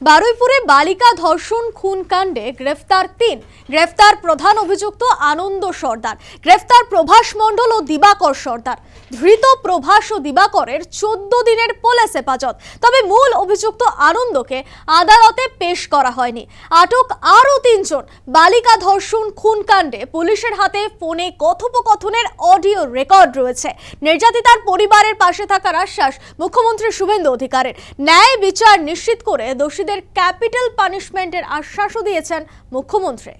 বারুইপুরে বালিকা ধর্ষণ খুন কাণ্ডে গ্রেফতার ৩। গ্রেফতার প্রধান অভিযুক্ত আনন্দ সর্দার, গ্রেফতার প্রভাস মণ্ডল ও দিবাকর সর্দার। ধৃত প্রভাস ও দিবাকরের 14 দিনের পুলিশ হেফাজত। তবে মূল অভিযুক্ত আনন্দকে আদালতে পেশ করা হয়নি। আটক আরও ৩ জন। বালিকা ধর্ষণ খুন কাণ্ডে পুলিশের হাতে ফোনে কথোপকথনের অডিও রেকর্ড রয়েছে। নির্যাতিতার পরিবারের পাশে থাকার আশ্বাস মুখ্যমন্ত্রী শুভেন্দু অধিকারীর। ন্যায় বিচার নিশ্চিত করে দোষীদের ক্যাপিটাল পানিশমেন্টের আশ্বাসও দিয়েছেন মুখ্যমন্ত্রী।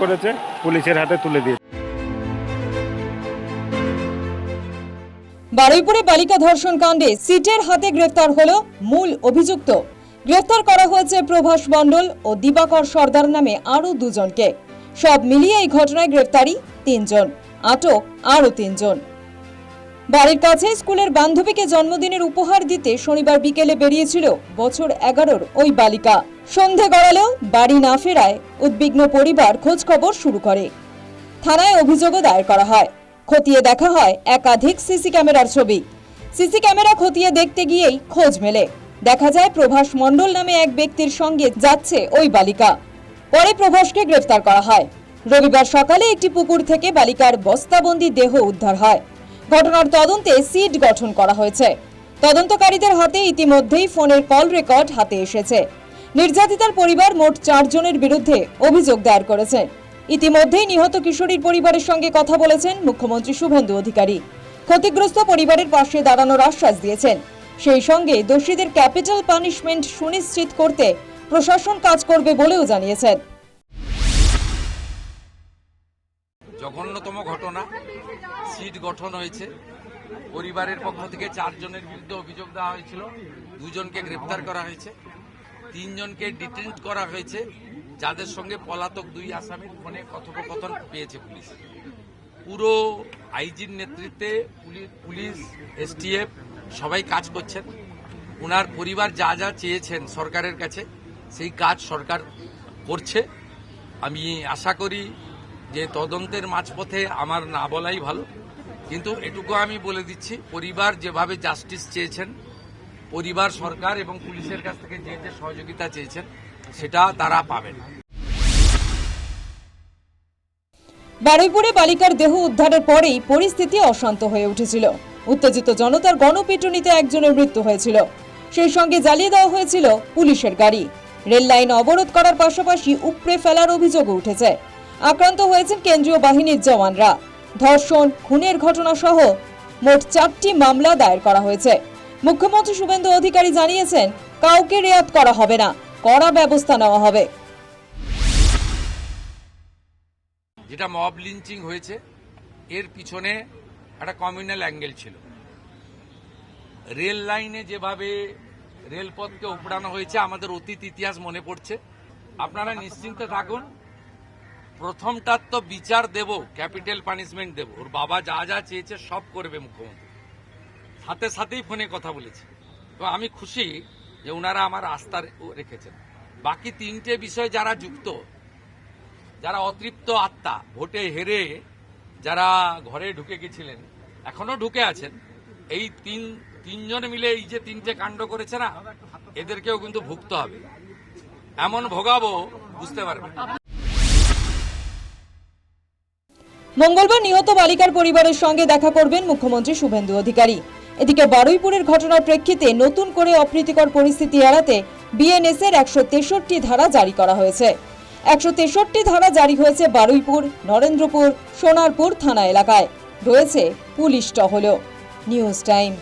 করেছে পুলিশের হাতে তুলে দিয়ে। বারুইপুরে বালিকা ধর্ষণ কাণ্ডে সিটের হাতে গ্রেফতার হলো মূল অভিযুক্ত। গ্রেফতার করা হয়েছে প্রভাস মণ্ডল ও দিবাকর সর্দার নামে আরও 2 জনকে। সব মিলিয়ে এই ঘটনায় গ্রেফতারি 3 জন, আটক আরও 3 জন। বাড়ির কাছে স্কুলের বান্ধবীকে জন্মদিনের উপহার দিতে শনিবার বিকেলে বেরিয়েছিল বছর 11-র ওই বালিকা। সন্ধে গড়ালেও বাড়ি না ফেরায় উদ্বিগ্ন পরিবার খোঁজ খবর শুরু করে। থানায় অভিযোগও দায়ের করা হয়। খতিয়ে দেখা হয় একাধিক সিসি ক্যামেরার ছবি। সিসি ক্যামেরা খতিয়ে দেখতে গিয়েই খোঁজ মেলে। দেখা যায় প্রভাস মণ্ডল নামে এক ব্যক্তির সঙ্গে যাচ্ছে ওই বালিকা। পরে প্রভাসকে গ্রেফতার করা হয়। রবিবার সকালে একটি পুকুর থেকে বালিকার বস্তাবন্দি দেহ উদ্ধার হয়। ঘটনার তদন্তে সিট গঠন করা হয়েছে। তদন্তকারীদের হাতে ইতিমধ্যেই ফোনের কল রেকর্ড হাতে এসেছে। নির্যাতিতার পরিবার মোট 4 জনের বিরুদ্ধে অভিযোগ দায়ের করেছে। ইতিমধ্যেই নিহত কিশোরীর পরিবারের সঙ্গে কথা বলেছেন মুখ্যমন্ত্রী শুভেন্দু অধিকারী। ক্ষতিগ্রস্ত পরিবারের পাশে দাঁড়ানোর আশ্বাস দিয়েছেন। সেই সঙ্গে দোষীদের ক্যাপিটাল পানিশমেন্ট সুনিশ্চিত করতে প্রশাসন কাজ করবে বলেও জানিয়েছেন। জঘন্যতম ঘটনা, সিট গঠন হয়েছে। পরিবারের পক্ষ থেকে 4 জনের বিরুদ্ধে অভিযোগ দেওয়া হয়েছিল। 2 জনকে গ্রেপ্তার করা হয়েছে, 3 জনকে ডিটেইন করা হয়েছে, যাদের সঙ্গে পলাতক 2 আসামির ফোনে কথোপকথন পেয়েছে পুলিশ। পুরো আইজির নেতৃত্বে পুলিশ, এসটিএফ সবাই কাজ করছেন। ওনার পরিবার যা যা চেয়েছেন সরকারের কাছে সেই কাজ সরকার করছে। আমি আশা করি যে তদন্তের মাঝপথে আমার না বলাই ভালো, কিন্তু এটুকু আমি বলে দিচ্ছি, পরিবার যেভাবে জাস্টিস চেয়েছেন, পরিবার সরকার এবং পুলিশের কাছ থেকে যে যে সহযোগিতা চেয়েছেন সেটা তারা পাবেন। বারুইপুরে বালিকার দেহ উদ্ধারের পরেই পরিস্থিতি অশান্ত হয়ে উঠেছিল। উত্তেজিত জনতার গণপিটুনিতে একজনের মৃত্যু হয়েছিল। সেই সঙ্গে জ্বালিয়ে দেওয়া হয়েছিল পুলিশের গাড়ি। রেল লাইন অবরোধ করার পাশাপাশি উপড়ে ফেলার অভিযোগও উঠেছে। আক্রান্ত হয়েছেন কেন্দ্রীয় বাহিনীর জওয়ানরা। ধর্ষণ, খুনের ঘটনা সহ মোট 4টি মামলা দায়ের করা হয়েছে। মুখ্যমন্ত্রী শুভেন্দু অধিকারী জানিয়েছেন, কাউকে রেয়াত করা হবে না, কড়া ব্যবস্থা নেওয়া হবে। যেটা মব লিঞ্চিং হয়েছে, এর পিছনে একটা কমিউনাল অ্যাঙ্গেল ছিল। রেল লাইনে যেভাবে রেলপথকে উপড়ানো হয়েছে, আমাদের অতীত ইতিহাস মনে পড়ছে। আপনারা নিশ্চিন্তে থাকুন, প্রথমটার তো বিচার দেব, ক্যাপিটাল পানিশমেন্ট দেব। ওর বাবা যা যা চেয়েছে সব করবে মুখ্যমন্ত্রী। সাথে সাথেই ফোনে কথা বলেছে। তো আমি খুশি যে ওনারা আমার আস্থা রেখেছেন। বাকি 3টে বিষয় যারা যুক্ত, যারা অতৃপ্ত আত্মা, ভোটে হেরে যারা ঘরে ঢুকে গেছিলেন, এখনো ঢুকে আছেন, এই তিনজন মিলে এই যে 3টে কাণ্ড করেছে না, এদেরকেও কিন্তু ভুগতে হবে। এমন ভোগাবো বুঝতে পারবেন। মঙ্গলবার নিহত বালিকার পরিবারের সঙ্গে দেখা করবেন মুখ্যমন্ত্রী শুভেন্দু অধিকারী। এদিকে বারুইপুরের ঘটনার প্রেক্ষিতে নতুন করে অপ্রীতিকর পরিস্থিতি এড়াতে বিএনএস এর 163 ধারা জারি করা হয়েছে। 163 ধারা জারি হয়েছে বারুইপুর, নরেন্দ্রপুর, সোনারপুর থানা এলাকায়। রয়েছে পুলিশ টহলও। News time.